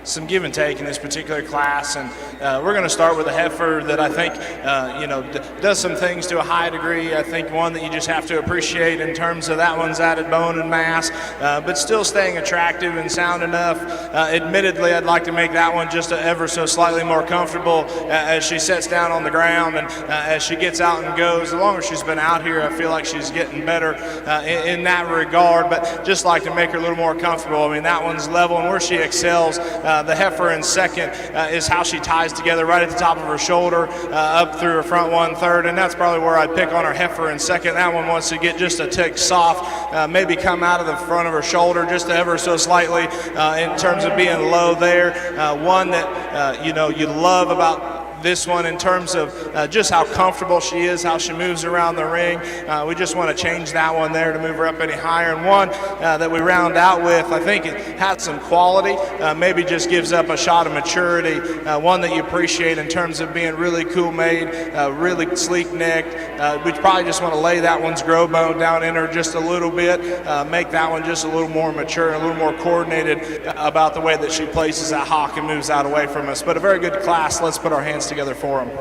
some give and take in this particular class, and we're going to start with a heifer that I think does some things to a high degree. I think one that you just have to appreciate in terms of that one's added bone and mass, but still staying attractive and sound enough. Admittedly, I'd like to make that one just ever so slightly more comfortable as she sets down on the ground and as she gets out and goes. The longer she's been out here, I feel like she's getting better in that regard, but just like to make her a little more comfortable. I mean, that one's level, and where she excels, the heifer in second is how she ties together right at the top of her shoulder up through her front 1/3, and that's probably where I'd pick on her heifer in second. That one wants to get just a tick soft, maybe come out of the front of her shoulder just ever so slightly in terms of being low there. One that you love about this one in terms of just how comfortable she is, how she moves around the ring. We just want to change that one there to move her up any higher. And one that we round out with, I think it had some quality, maybe just gives up a shot of maturity, one that you appreciate in terms of being really cool made, really sleek necked. We probably just want to lay that one's grow bone down in her just a little bit, make that one just a little more mature and a little more coordinated about the way that she places that hock and moves out away from us. But a very good class. Let's put our hands together for them.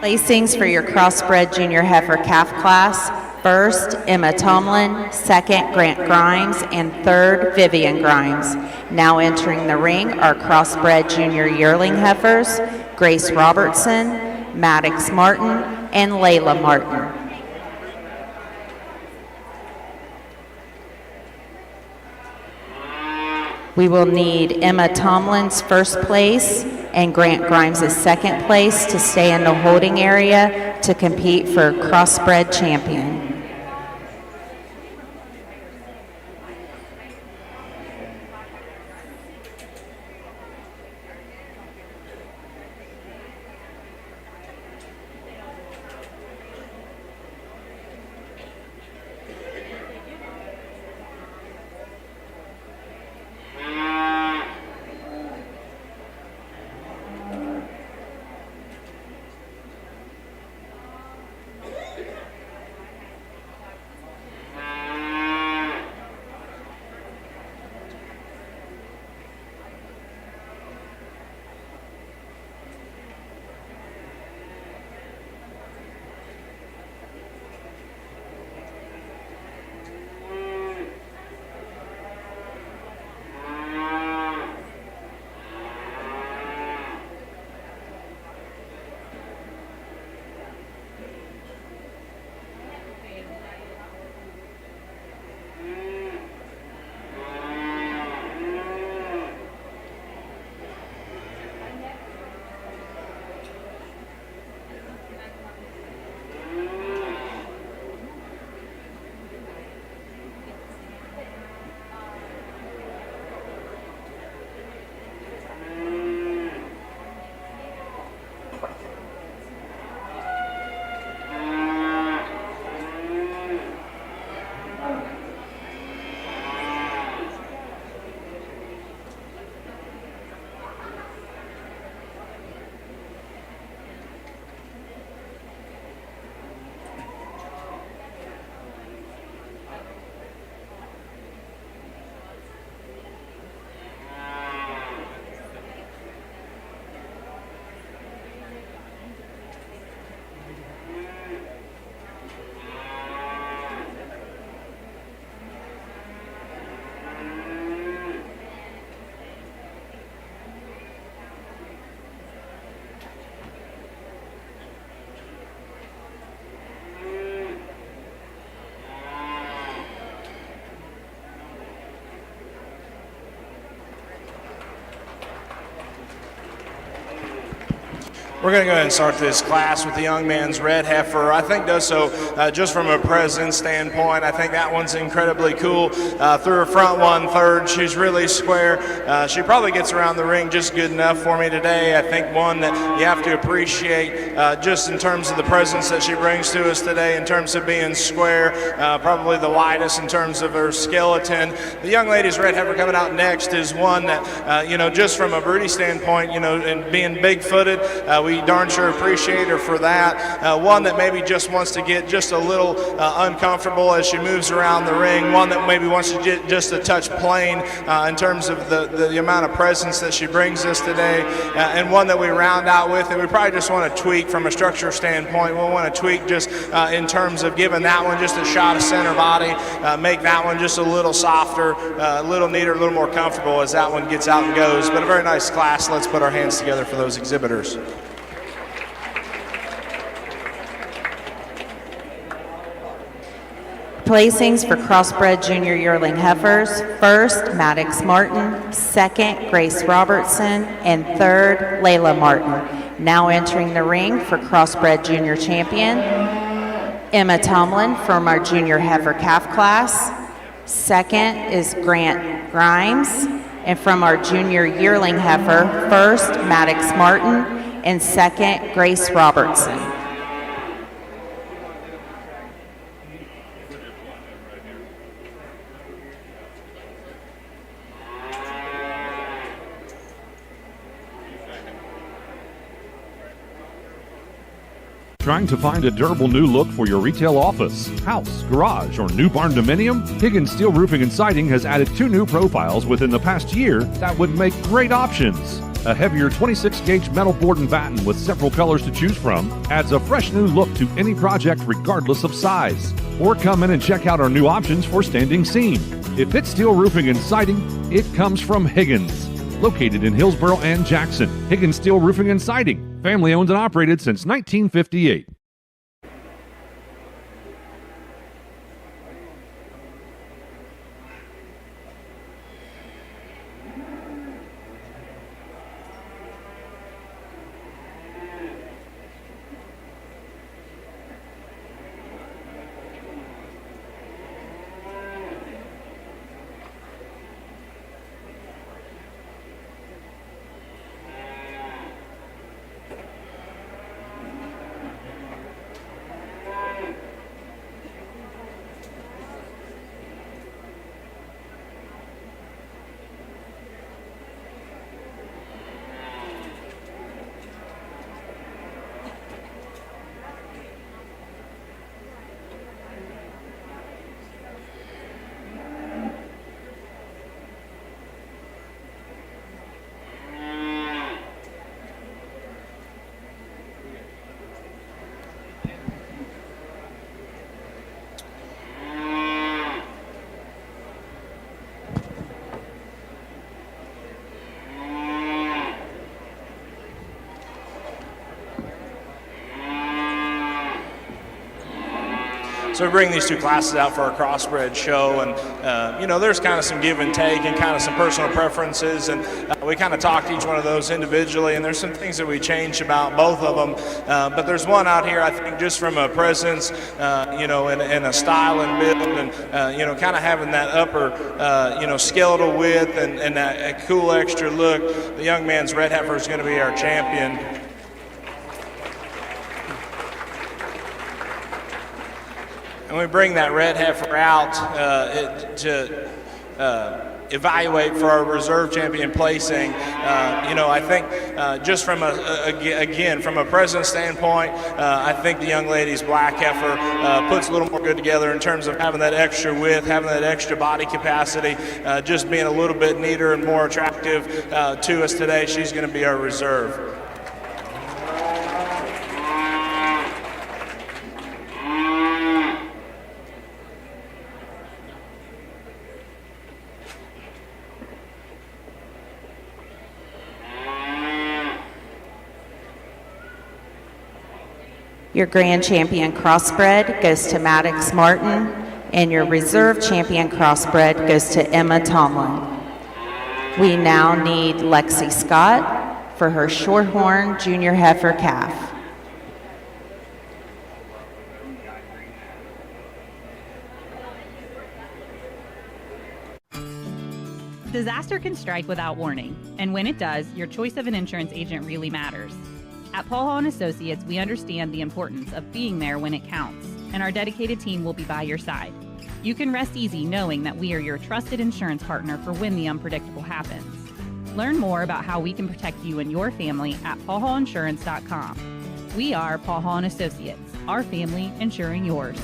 Placings for your crossbred junior heifer calf class: first, Emma Tomlin; second, Grant Grimes; and third, Vivian Grimes. Now entering the ring are crossbred junior yearling heifers: Grace Robertson, Maddox Martin, and Layla Martin. We will need Emma Tomlin's first place and Grant Grimes' second place to stay in the holding area to compete for crossbred champion. We're going to go ahead and start this class with the young man's red heifer. I think does so just from a presence standpoint. I think that one's incredibly cool. Through her front 1/3, she's really square. She probably gets around the ring just good enough for me today. I think one that you have to appreciate just in terms of the presence that she brings to us today, in terms of being square, probably the widest in terms of her skeleton. The young lady's red heifer coming out next is one that, just from a broody standpoint, and being big-footed, we we darn sure appreciate her for that. One that maybe just wants to get just a little uncomfortable as she moves around the ring. One that maybe wants to get just a touch plain in terms of the amount of presence that she brings us today. And one that we round out with, and we probably just want to tweak from a structure standpoint. We'll want to tweak just in terms of giving that one just a shot of center body, make that one just a little softer, a little neater, a little more comfortable as that one gets out and goes. But a very nice class. Let's put our hands together for those exhibitors. Placings for crossbred junior yearling heifers: first, Maddox Martin; second, Grace Robertson; and third, Layla Martin. Now entering the ring for crossbred junior champion: Emma Tomlin from our junior heifer calf class. Second is Grant Grimes. And from our junior yearling heifer, first, Maddox Martin; and second, Grace Robertson. Trying to find a durable new look for your retail office, house, garage, or new barn dominium? Higgins Steel Roofing and Siding has added 2 new profiles within the past year that would make great options. A heavier 26-gauge metal board and batten with several colors to choose from adds a fresh new look to any project regardless of size. Or come in and check out our new options for standing seam. If it's steel roofing and siding, it comes from Higgins. Located in Hillsboro and Jackson, Higgins Steel Roofing and Siding. Family owned and operated since 1958. So we bring these 2 classes out for our crossbred show, and there's kind of some give and take and kind of some personal preferences, and we kind of talked each one of those individually, and there's some things that we changed about both of them, but there's one out here I think just from a presence, and a style and build, and kind of having that upper, skeletal width and that cool extra look. The young man's red heifer is going to be our champion. And we bring that red heifer out to evaluate for our reserve champion placing. I think just from from a presence standpoint, I think the young lady's black heifer puts a little more good together in terms of having that extra width, having that extra body capacity, just being a little bit neater and more attractive to us today. She's going to be our reserve. Your grand champion crossbred goes to Maddox Martin, and your reserve champion crossbred goes to Emma Tomlin. We now need Lexi Scott for her Shorthorn Junior Heifer Calf. Disaster can strike without warning, and when it does, your choice of an insurance agent really matters. At Paul Hall & Associates, we understand the importance of being there when it counts, and our dedicated team will be by your side. You can rest easy knowing that we are your trusted insurance partner for when the unpredictable happens. Learn more about how we can protect you and your family at paulhallinsurance.com. We are Paul Hall & Associates, our family insuring yours.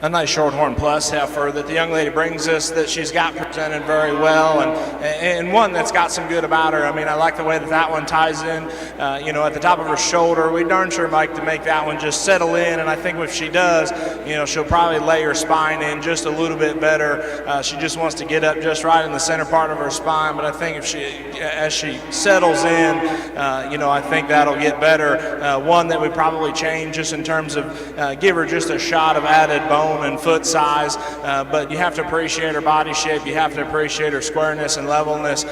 A nice Shorthorn Plus heifer that the young lady brings us that she's got presented very well, and one that's got some good about her. I mean, I like the way that one ties in, at the top of her shoulder. We darn sure like to make that one just settle in, and I think if she does, she'll probably lay her spine in just a little bit better. She just wants to get up just right in the center part of her spine, but I think as she settles in, I think that'll get better. One that we probably change just in terms of give her just a shot of added bone and foot size, but you have to appreciate her body shape. You have to appreciate her squareness and levelness.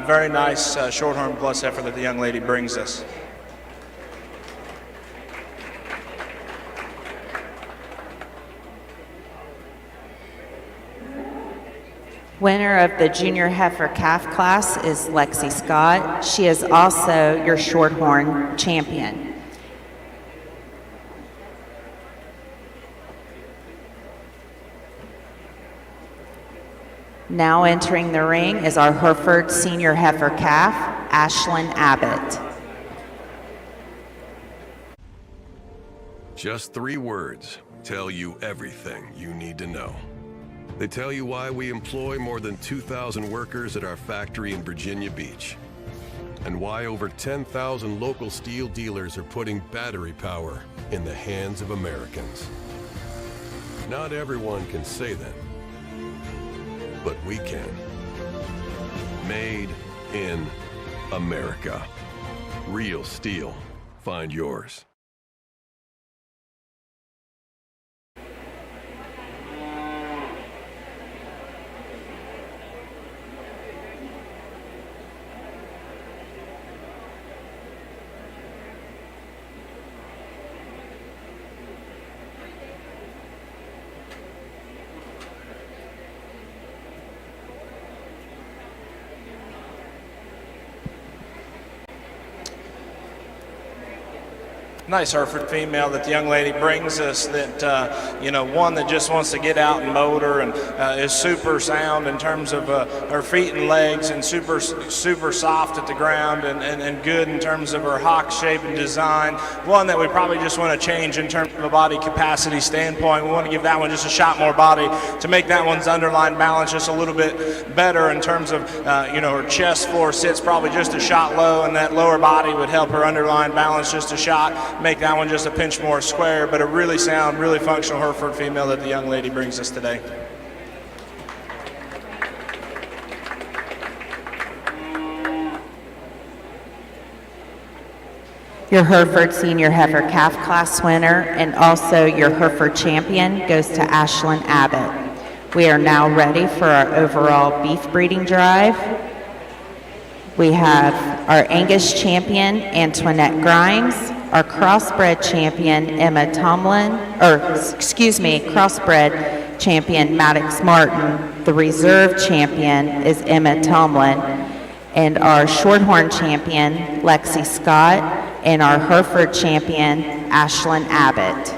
Very nice Shorthorn Plus heifer that the young lady brings us. Winner of the Junior Heifer Calf class is Lexi Scott. She is also your Shorthorn champion. Now entering the ring is our Hereford Senior Heifer Calf, Ashlyn Abbott. Just 3 words tell you everything you need to know. They tell you why we employ more than 2,000 workers at our factory in Virginia Beach, and why over 10,000 local steel dealers are putting battery power in the hands of Americans. Not everyone can say that, but we can. Made in America. Real steel. Find yours. Nice Hereford female that the young lady brings us that, one that just wants to get out and motor and is super sound in terms of her feet and legs, and super soft at the ground, and good in terms of her hock shape and design. One that we probably just want to change in terms of a body capacity standpoint. We want to give that one just a shot more body to make that one's underlying balance just a little bit better in terms of, her chest floor sits probably just a shot low, and that lower body would help her underlying balance just a shot, make that one just a pinch more square, but a really sound, really functional Hereford female that the young lady brings us today. Your Hereford Senior Heifer Calf class winner and also your Hereford champion goes to Ashlyn Abbott. We are now ready for our overall beef breeding drive. We have our Angus champion, Antoinette Grimes, our crossbred champion, crossbred champion, Maddox Martin. The reserve champion is Emma Tomlin. And our Shorthorn champion, Lexi Scott, and our Hereford champion, Ashlyn Abbott.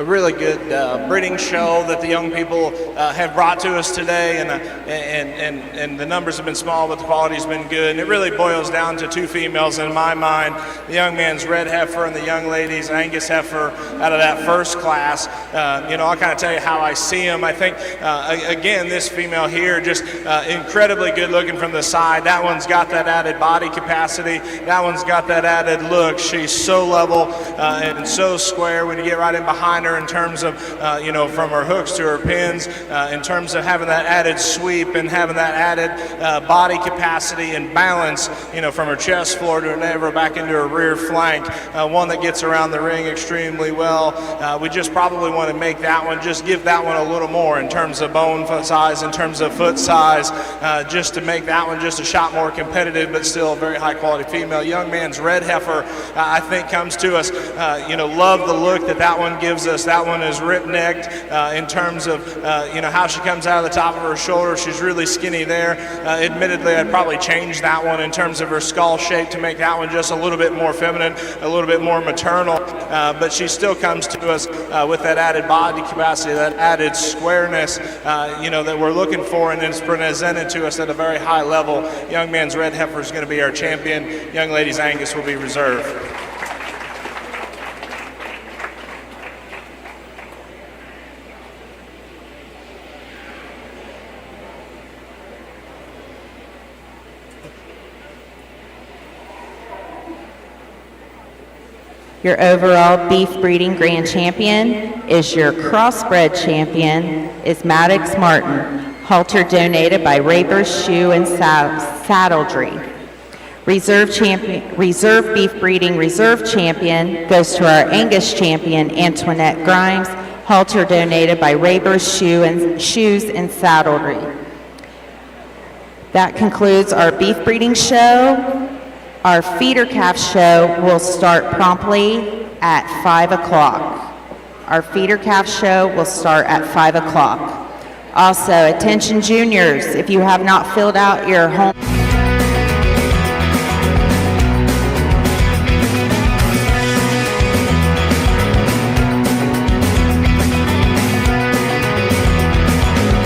really good breeding show that the young people have brought to us today, and the numbers have been small, but the quality's been good. And it really boils down to two females in my mind: the young man's red heifer and the young lady's Angus heifer out of that first class. I'll kind of tell you how I see them. I think again, this female here just incredibly good looking from the side. That one's got that added body capacity. That one's got that added look. She's so level and so square when you get right in behind her in terms of, from her hooks to her pins, in terms of having that added sweep and having that added body capacity and balance, from her chest floor to her navel back into her rear flank. One that gets around the ring extremely well. We just probably want to make that one, just give that one a little more in terms of bone size, in terms of foot size, just to make that one just a shot more competitive, but still a very high quality female. Young man's red heifer, I think, comes to us, love the look that one gives us. That one is rip-necked in terms of, how she comes out of the top of her shoulder. She's really skinny there. Admittedly, I'd probably change that one in terms of her skull shape to make that one just a little bit more feminine, a little bit more maternal, but she still comes to us with that added body capacity, that added squareness, that we're looking for, and it's presented to us at a very high level. Young man's red heifer is going to be our champion. Young lady's Angus will be reserved. Your overall beef breeding grand champion is your crossbred champion is Maddox Martin, halter donated by Raber's Shoe and Saddlery. Reserve beef breeding reserve champion goes to our Angus champion Antoinette Grimes, halter donated by Raber's Shoes and Saddlery. That concludes our beef breeding show. Our feeder calf show will start promptly at 5 o'clock. Our feeder calf show will start at 5 o'clock. Also, attention juniors, if you have not filled out your home